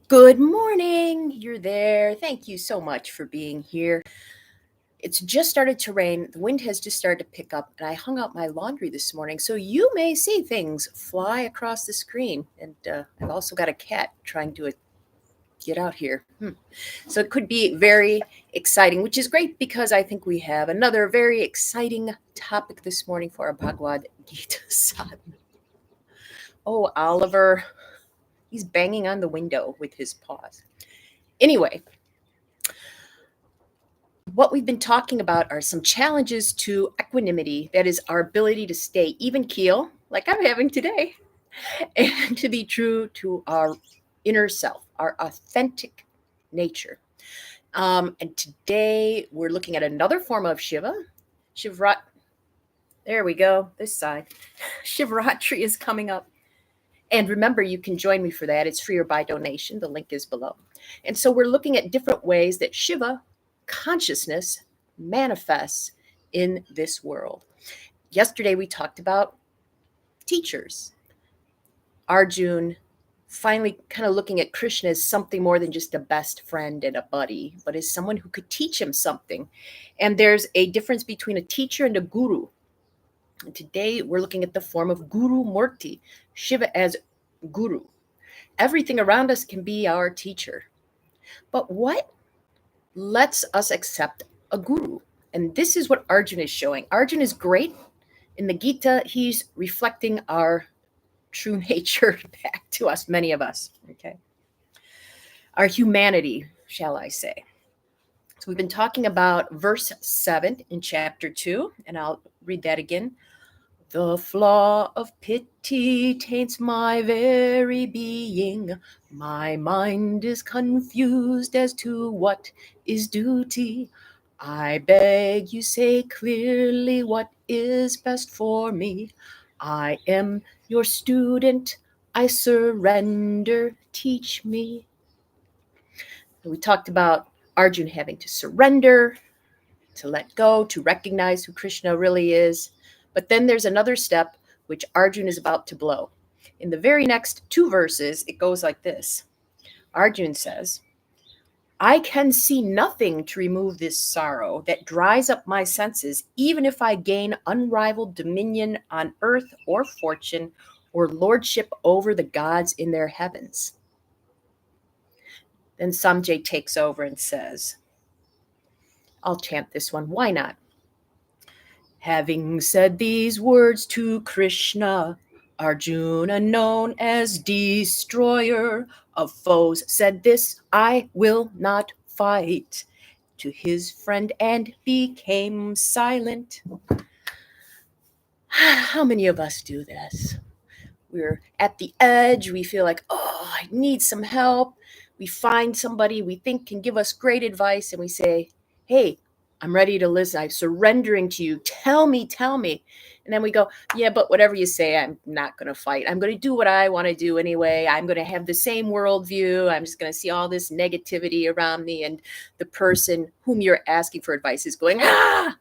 Good morning. You're there. Thank you so much for being here. It's just started to rain. The wind has just started to pick up, and I hung out my laundry this morning. So you may see things fly across the screen. And I've also got a cat trying to get out here. So it could be very exciting, which is great because I think we have another very exciting topic this morning for our Bhagavad Gita Sadhana. Oh, Oliver, he's banging on the window with his paws. Anyway, what we've been talking about are some challenges to equanimity, that is, our ability to stay even keel, like I'm having today, and to be true to our inner self, our authentic nature. And today we're looking at another form of Shiva. Shivrat, there we go, this side. Shivratri is coming up. And remember, you can join me for that. It's free or by donation. The link is below. And so we're looking at different ways that Shiva consciousness manifests in this world. Yesterday, we talked about teachers. Arjuna finally kind of looking at Krishna as something more than just a best friend and a buddy, but as someone who could teach him something. And there's a difference between a teacher and a guru. And today, we're looking at the form of Guru Murthy, Shiva as guru. Everything around us can be our teacher. But what lets us accept a guru? And this is what Arjuna is showing. Arjuna is great. In the Gita, he's reflecting our true nature back to us, many of us, okay? Our humanity, shall I say. So we've been talking about verse 7 in chapter 2, and I'll read that again. The flaw of pity taints my very being. My mind is confused as to what is duty. I beg you say clearly what is best for me. I am your student. I surrender. Teach me. We talked about Arjuna having to surrender, to let go, to recognize who Krishna really is. But then there's another step which Arjuna is about to blow. In the very next two verses, it goes like this. Arjuna says, I can see nothing to remove this sorrow that dries up my senses, even if I gain unrivaled dominion on earth or fortune or lordship over the gods in their heavens. Then Samjay takes over and says, I'll chant this one, why not? Having said these words to Krishna, Arjuna, known as destroyer of foes, said this, I will not fight, to his friend and became silent. How many of us do this? We're at the edge. We feel like, oh, I need some help. We find somebody we think can give us great advice, and we say, hey, I'm ready to listen. I'm surrendering to you. Tell me, tell me. And then we go, yeah, but whatever you say, I'm not going to fight. I'm going to do what I want to do anyway. I'm going to have the same worldview. I'm just going to see all this negativity around me. And the person whom you're asking for advice is going, ah,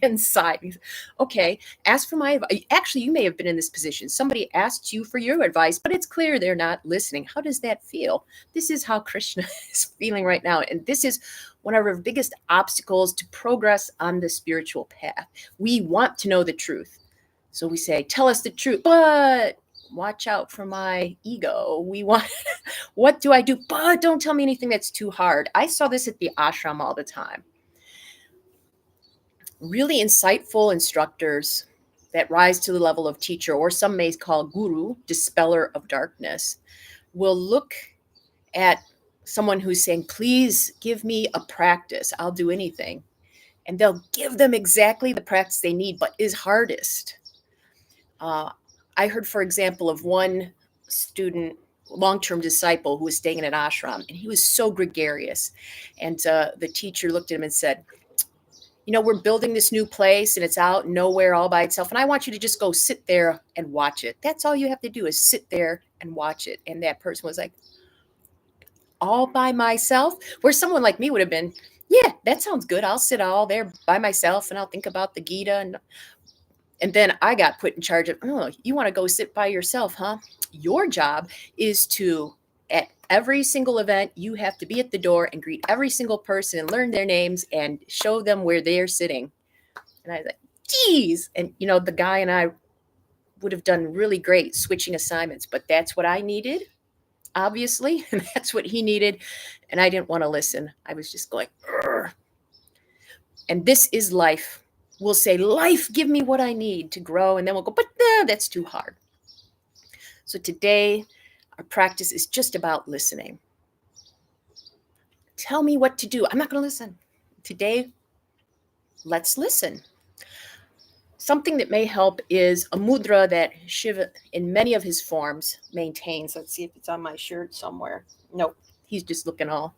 inside. Okay, ask for my advice. Actually, you may have been in this position. Somebody asked you for your advice, but it's clear they're not listening. How does that feel? This is how Krishna is feeling right now. And this is one of our biggest obstacles to progress on the spiritual path. We want to know the truth. So we say, tell us the truth, but watch out for my ego. We want, what do I do? But don't tell me anything that's too hard. I saw this at the ashram all the time. Really insightful instructors that rise to the level of teacher, or some may call guru, dispeller of darkness, will look at someone who's saying, please give me a practice. I'll do anything. And they'll give them exactly the practice they need, but is hardest. I heard, for example, of one student, long-term disciple who was staying in an ashram, and he was so gregarious. And the teacher looked at him and said, you know, we're building this new place and it's out nowhere all by itself. And I want you to just go sit there and watch it. That's all you have to do is sit there and watch it. And that person was like, all by myself? Where someone like me would have been, yeah, that sounds good. I'll sit all there by myself and I'll think about the Gita. And then I got put in charge of, oh, you want to go sit by yourself, huh? Your job is to, at Every single event, you have to be at the door and greet every single person and learn their names and show them where they're sitting. And I was like, geez. And, the guy and I would have done really great switching assignments, but that's what I needed, obviously. And that's what he needed. And I didn't want to listen. I was just going, "Urgh." And this is life. We'll say, life, give me what I need to grow. And then we'll go, but no, that's too hard. So today, our practice is just about listening. Tell me what to do. I'm not going to listen. Today, let's listen. Something that may help is a mudra that Shiva, in many of his forms, maintains. Let's see if it's on my shirt somewhere. Nope, he's just looking all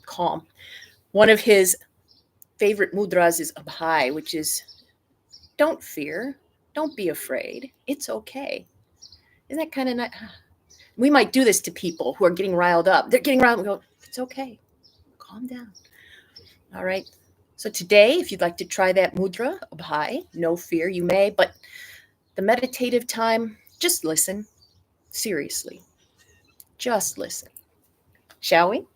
calm. One of his favorite mudras is abhaya, which is don't fear, don't be afraid. It's okay. Isn't that kind of nice? We might do this to people who are getting riled up. They're getting riled. We go, it's okay. Calm down. All right. So today, if you'd like to try that mudra, abhaya, no fear, you may. But the meditative time, just listen. Seriously. Just listen. Shall we?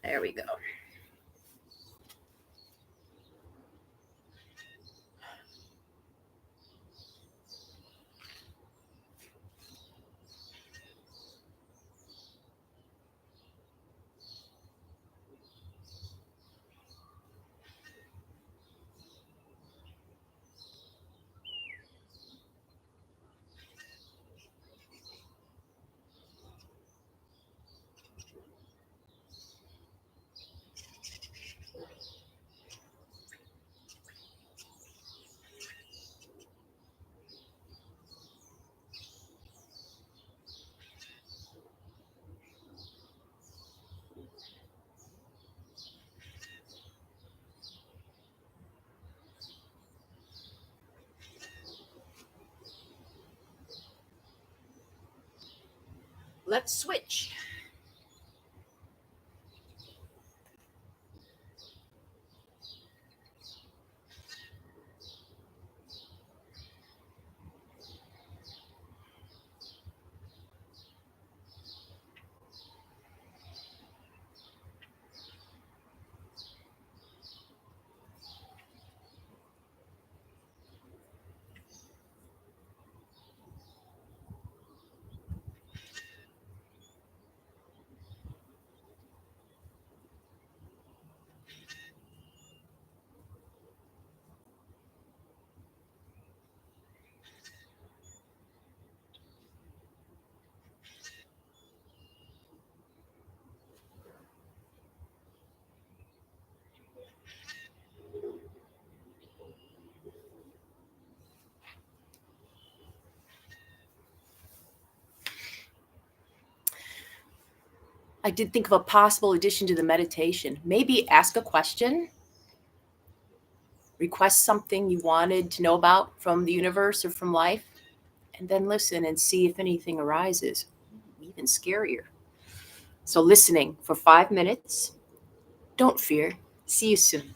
There we go. Let's switch. I did think of a possible addition to the meditation. Maybe ask a question, request something you wanted to know about from the universe or from life, and then listen and see if anything arises. Even scarier. So, listening for 5 minutes. Don't fear. See you soon.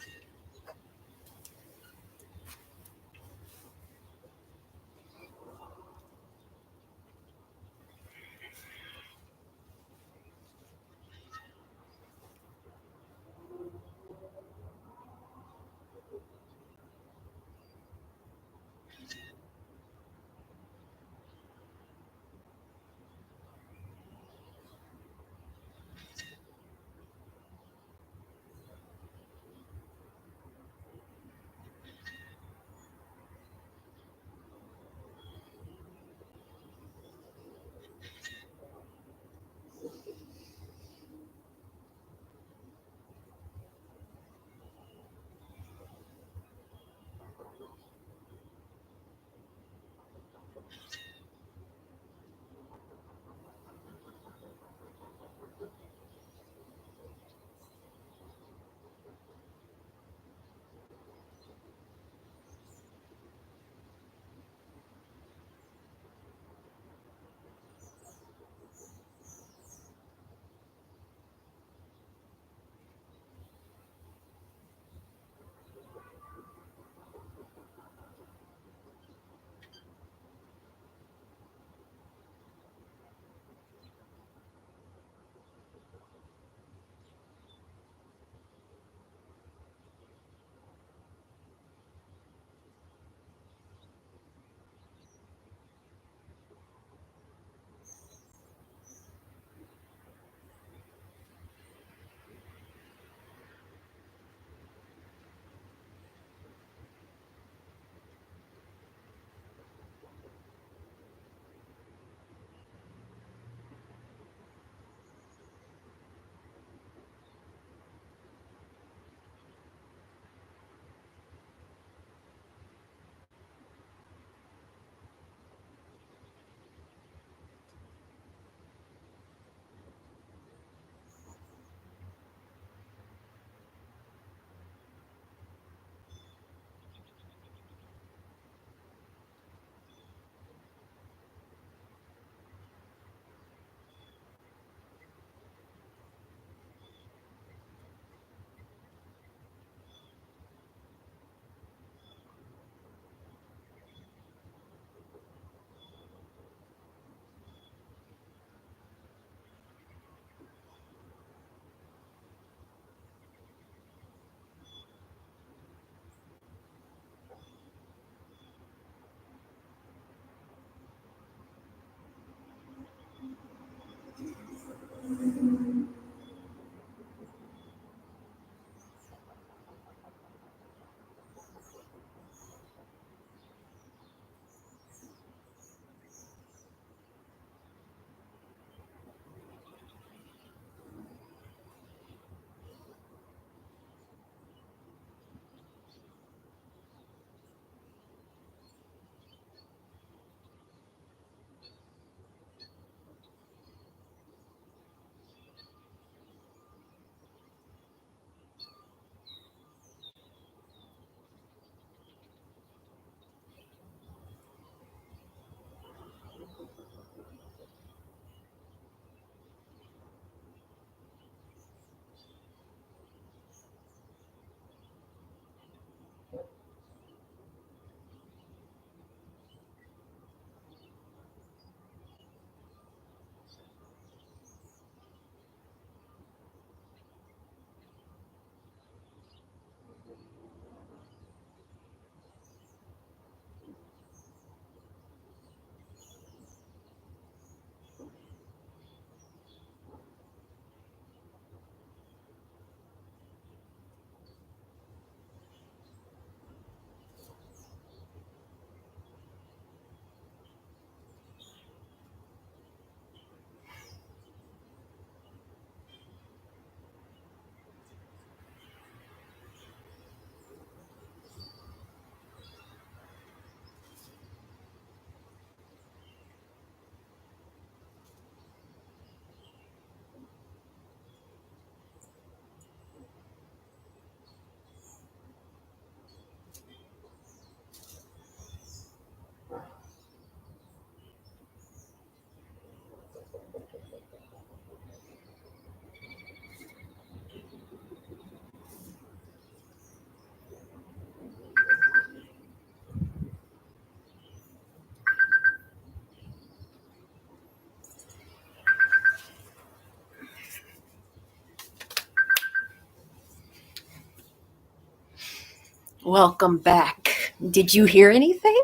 Welcome back. Did you hear anything?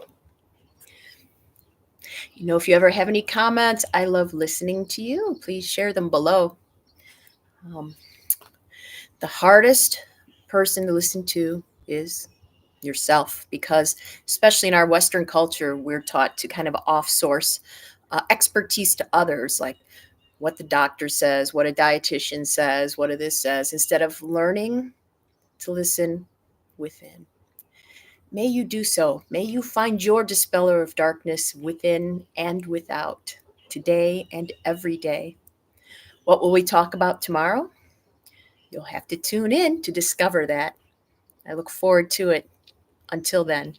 If you ever have any comments, I love listening to you. Please share them below. The hardest person to listen to is yourself, because especially in our Western culture, we're taught to kind of off-source expertise to others, like what the doctor says, what a dietitian says, what this says, instead of learning to listen within. May you do so. May you find your dispeller of darkness within and without, today and every day. What will we talk about tomorrow? You'll have to tune in to discover that. I look forward to it. Until then.